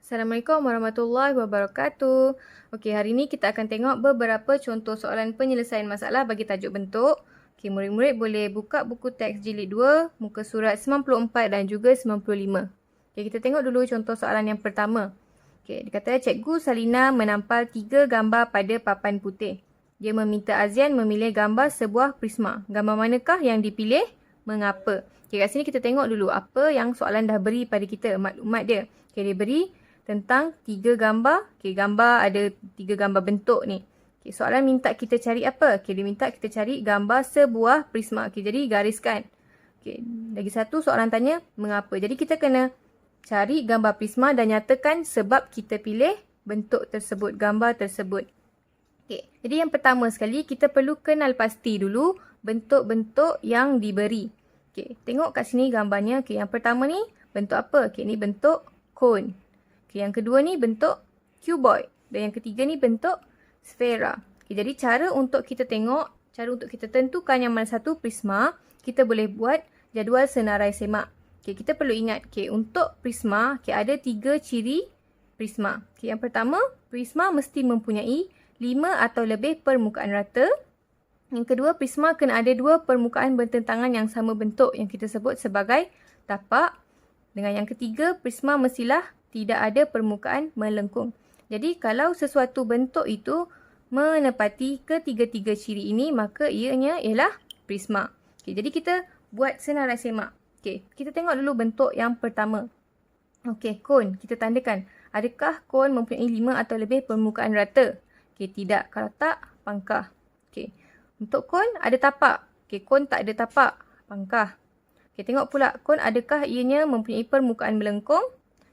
Assalamualaikum warahmatullahi wabarakatuh. Okey, hari ini kita akan tengok beberapa contoh soalan penyelesaian masalah bagi tajuk bentuk. Okey, murid-murid boleh buka buku teks jilid 2, muka surat 94 dan juga 95. Okey, kita tengok dulu contoh soalan yang pertama. Okey, dia kata Cikgu Salina menampal 3 gambar pada papan putih. Dia meminta Azian memilih gambar sebuah prisma. Gambar manakah yang dipilih? Mengapa? Okey, kat sini kita tengok dulu apa yang soalan dah beri pada kita, maklumat dia. Okey, dia beri tentang 3 gambar. Okey, gambar ada 3 gambar bentuk ni. Okey, soalan minta kita cari apa? Okey, dia minta kita cari gambar sebuah prisma. Okey, jadi gariskan. Okey, lagi satu soalan tanya mengapa. Jadi kita kena cari gambar prisma dan nyatakan sebab kita pilih bentuk tersebut, gambar tersebut. Okey, jadi yang pertama sekali kita perlu kenal pasti dulu bentuk-bentuk yang diberi. Okey, tengok kat sini gambarnya. Okey, yang pertama ni bentuk apa? Okey, ni bentuk cone. Okay, yang kedua ni bentuk cuboid. Dan yang ketiga ni bentuk sfera. Okay, jadi cara untuk kita tengok, cara untuk kita tentukan yang mana satu prisma, kita boleh buat jadual senarai semak. Okay, kita perlu ingat, okay, untuk prisma, okay, ada 3 ciri prisma. Okay, yang pertama, prisma mesti mempunyai 5 atau lebih permukaan rata. Yang kedua, prisma kena ada 2 permukaan bertentangan yang sama bentuk yang kita sebut sebagai tapak. Dengan yang ketiga, prisma mestilah tidak ada permukaan melengkung. Jadi kalau sesuatu bentuk itu menepati ketiga-tiga ciri ini, maka ianya ialah prisma. Okay, jadi kita buat senarai semak. Okay, kita tengok dulu bentuk yang pertama. Okay, cone. Kita tandakan. Adakah cone mempunyai 5 atau lebih permukaan rata? Okay, tidak. Kalau tak, pangkah. Okay. Untuk cone ada tapak. Okay, cone tak ada tapak. Pangkah. Okay, tengok pula cone adakah ianya mempunyai permukaan melengkung?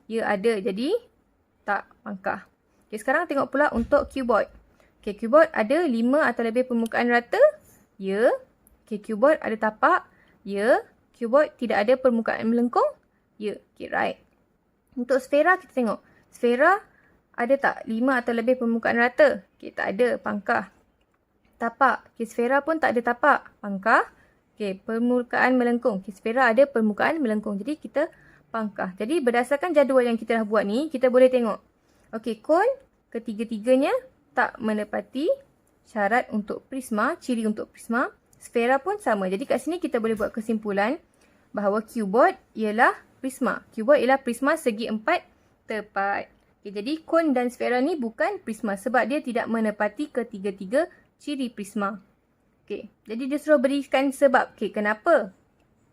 Ya, ada. Jadi, tak pangkah. Okay, sekarang tengok pula untuk cuboid. Okay, cuboid ada 5 atau lebih permukaan rata? Ya. Okay, cuboid ada tapak? Ya. Cuboid tidak ada permukaan melengkung? Ya. Okay, right. Untuk sfera, kita tengok. Sfera ada tak 5 atau lebih permukaan rata? Okay, tak ada. Pangkah. Tapak. Okay, sfera pun tak ada tapak. Pangkah. Okay, permukaan melengkung. Okay, sfera ada permukaan melengkung. Jadi, kita pangkah. Jadi berdasarkan jadual yang kita dah buat ni, kita boleh tengok. Okey, cone ketiga-tiganya tak menepati syarat untuk prisma, ciri untuk prisma. Sfera pun sama. Jadi kat sini kita boleh buat kesimpulan bahawa cuboid ialah prisma. Cuboid ialah prisma segi 4 tepat. Okey, jadi cone dan sfera ni bukan prisma sebab dia tidak menepati ketiga-tiga ciri prisma. Okey, jadi dia suruh berikan sebab. Okey, kenapa?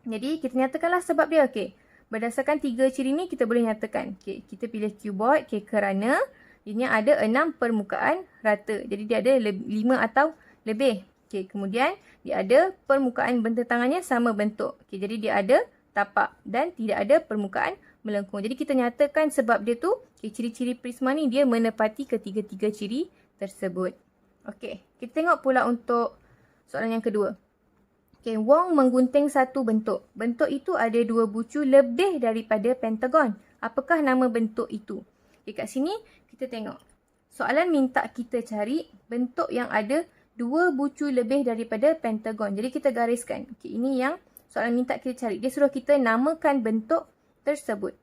Jadi kita nyatakanlah sebab dia. Okey. Berdasarkan 3 ciri ni kita boleh nyatakan. Okay, kita pilih cuboid kerana ianya ada 6 permukaan rata. Jadi dia ada 5 atau lebih. Okay, kemudian dia ada permukaan bertentangannya sama bentuk. Okay, jadi dia ada tapak dan tidak ada permukaan melengkung. Jadi kita nyatakan sebab dia tu, ciri-ciri prisma ni dia menepati ketiga-tiga ciri tersebut. Okay, kita tengok pula untuk soalan yang kedua. Okay, Wong menggunting satu bentuk. Bentuk itu ada 2 bucu lebih daripada pentagon. Apakah nama bentuk itu? Okay, kat sini kita tengok. Soalan minta kita cari bentuk yang ada 2 bucu lebih daripada pentagon. Jadi kita gariskan. Okay, ini yang soalan minta kita cari. Dia suruh kita namakan bentuk tersebut.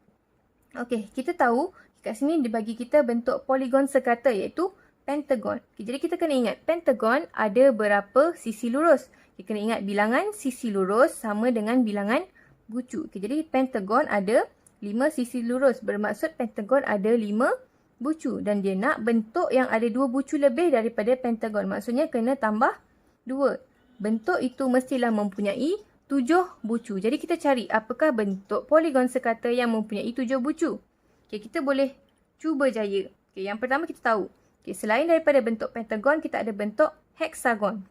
Okay, kita tahu kat sini dia bagi kita bentuk poligon sekata iaitu pentagon. Okay, jadi kita kena ingat pentagon ada berapa sisi lurus. Kita kena ingat bilangan sisi lurus sama dengan bilangan bucu. Okay, jadi pentagon ada 5 sisi lurus. Bermaksud pentagon ada 5 bucu. Dan dia nak bentuk yang ada 2 bucu lebih daripada pentagon. Maksudnya kena tambah 2. Bentuk itu mestilah mempunyai 7 bucu. Jadi kita cari apakah bentuk poligon sekata yang mempunyai 7 bucu. Okay, kita boleh cuba jaya. Okay, yang pertama kita tahu. Okay, selain daripada bentuk pentagon, kita ada bentuk heksagon.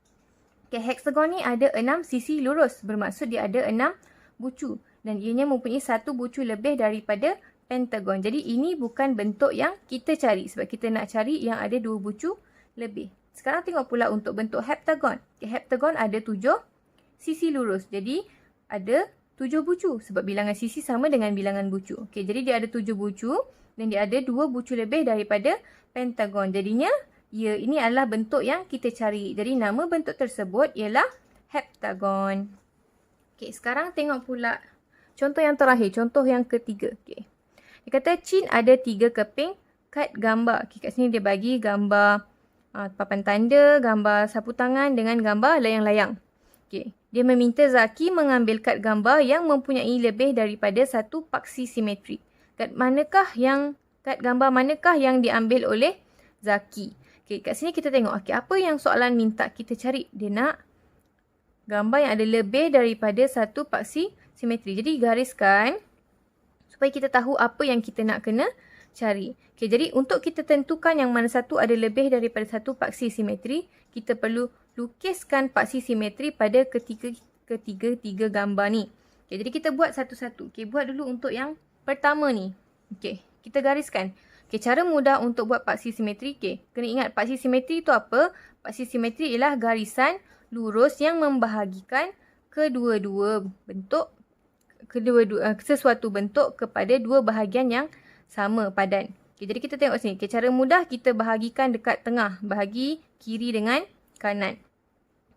Okay, heksagon ni ada 6 sisi lurus. Bermaksud dia ada 6 bucu. Dan ianya mempunyai 1 bucu lebih daripada pentagon. Jadi ini bukan bentuk yang kita cari. Sebab kita nak cari yang ada 2 bucu lebih. Sekarang tengok pula untuk bentuk heptagon. Okay, heptagon ada 7 sisi lurus. Jadi ada 7 bucu. Sebab bilangan sisi sama dengan bilangan bucu. Okay, jadi dia ada 7 bucu. Dan dia ada 2 bucu lebih daripada pentagon. Jadinya ya, ini adalah bentuk yang kita cari. Jadi, nama bentuk tersebut ialah heptagon. Okey, sekarang tengok pula contoh yang terakhir, contoh yang ketiga. Okey. Dia kata Chin ada 3 keping kad gambar. Okay, kat sini dia bagi gambar papan tanda, gambar sapu tangan dengan gambar layang-layang. Okay. Dia meminta Zaki mengambil kad gambar yang mempunyai lebih daripada satu paksi simetri. Kad gambar manakah yang diambil oleh Zaki? Okay, kat sini kita tengok apa yang soalan minta kita cari. Dia nak gambar yang ada lebih daripada satu paksi simetri. Jadi gariskan supaya kita tahu apa yang kita nak kena cari. Okay, jadi untuk kita tentukan yang mana satu ada lebih daripada satu paksi simetri, kita perlu lukiskan paksi simetri pada ketiga gambar ni. Okay, jadi kita buat satu-satu. Okay, buat dulu untuk yang pertama ni. Okay, kita gariskan. Okay, cara mudah untuk buat paksi simetri. Okay, kena ingat paksi simetri itu apa? Paksi simetri ialah garisan lurus yang membahagikan sesuatu bentuk kepada dua bahagian yang sama padan. Okay, jadi kita tengok sini. Okay, cara mudah kita bahagikan dekat tengah. Bahagi kiri dengan kanan.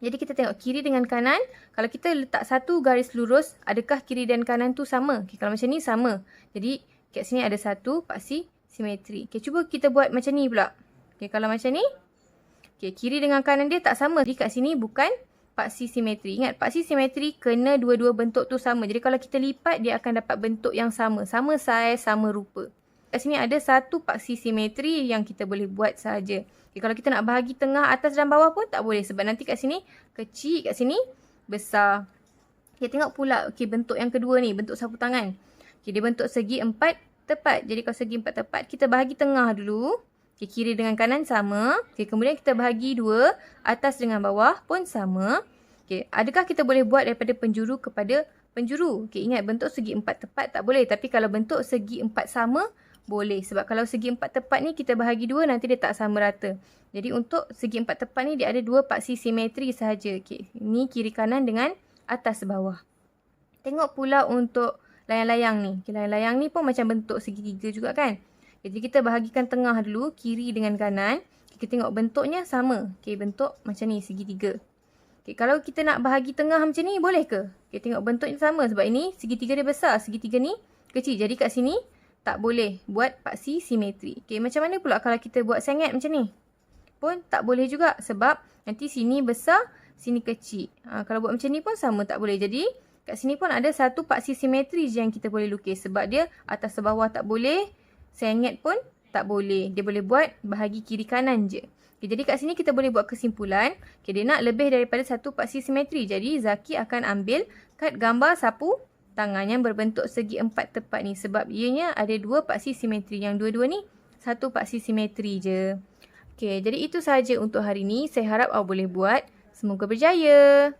Jadi kita tengok kiri dengan kanan. Kalau kita letak satu garis lurus, adakah kiri dan kanan tu sama? Okay, kalau macam ni sama. Jadi kat sini ada satu paksi simetri. Okay, cuba kita buat macam ni pula. Okay, kalau macam ni. Okay, kiri dengan kanan dia tak sama. Jadi kat sini bukan paksi simetri. Ingat, paksi simetri kena dua-dua bentuk tu sama. Jadi kalau kita lipat, dia akan dapat bentuk yang sama. Sama saiz, sama rupa. Kat sini ada satu paksi simetri yang kita boleh buat sahaja. Okay, kalau kita nak bahagi tengah, atas dan bawah pun tak boleh. Sebab nanti kat sini kecil, kat sini besar. Okay, tengok pula bentuk yang kedua ni. Bentuk sapu tangan. Okay, dia bentuk segi 4 tepat. Jadi kalau segi 4 tepat, kita bahagi tengah dulu. Okay, kiri dengan kanan sama. Okay, kemudian kita bahagi 2. Atas dengan bawah pun sama. Okay, adakah kita boleh buat daripada penjuru kepada penjuru? Okay, ingat bentuk segi 4 tepat tak boleh. Tapi kalau bentuk segi 4 sama, boleh. Sebab kalau segi 4 tepat ni kita bahagi 2, nanti dia tak sama rata. Jadi untuk segi 4 tepat ni dia ada 2 paksi simetri sahaja. Okay, ini kiri kanan dengan atas bawah. Tengok pula untuk layang-layang ni. Okay, layang-layang ni pun macam bentuk segitiga juga kan. Okay, jadi kita bahagikan tengah dulu, kiri dengan kanan. Okay, kita tengok bentuknya sama. Okay, bentuk macam ni, segitiga. Okay, kalau kita nak bahagi tengah macam ni, boleh ke? Okay, tengok bentuknya sama. Sebab ini segitiga dia besar, segitiga ni kecil. Jadi kat sini tak boleh buat paksi simetri. Okay, macam mana pula kalau kita buat sengit macam ni? Pun tak boleh juga sebab nanti sini besar, sini kecil. Kalau buat macam ni pun sama tak boleh. Jadi kat sini pun ada satu paksi simetri je yang kita boleh lukis. Sebab dia atas ke bawah tak boleh, sengit pun tak boleh. Dia boleh buat bahagi kiri kanan je. Okay, jadi kat sini kita boleh buat kesimpulan. Okay, dia nak lebih daripada satu paksi simetri. Jadi Zaki akan ambil kad gambar sapu tangan yang berbentuk segi 4 tepat ni. Sebab ianya ada 2 paksi simetri. Yang dua-dua ni satu paksi simetri je. Okay, jadi itu sahaja untuk hari ni. Saya harap awak boleh buat. Semoga berjaya.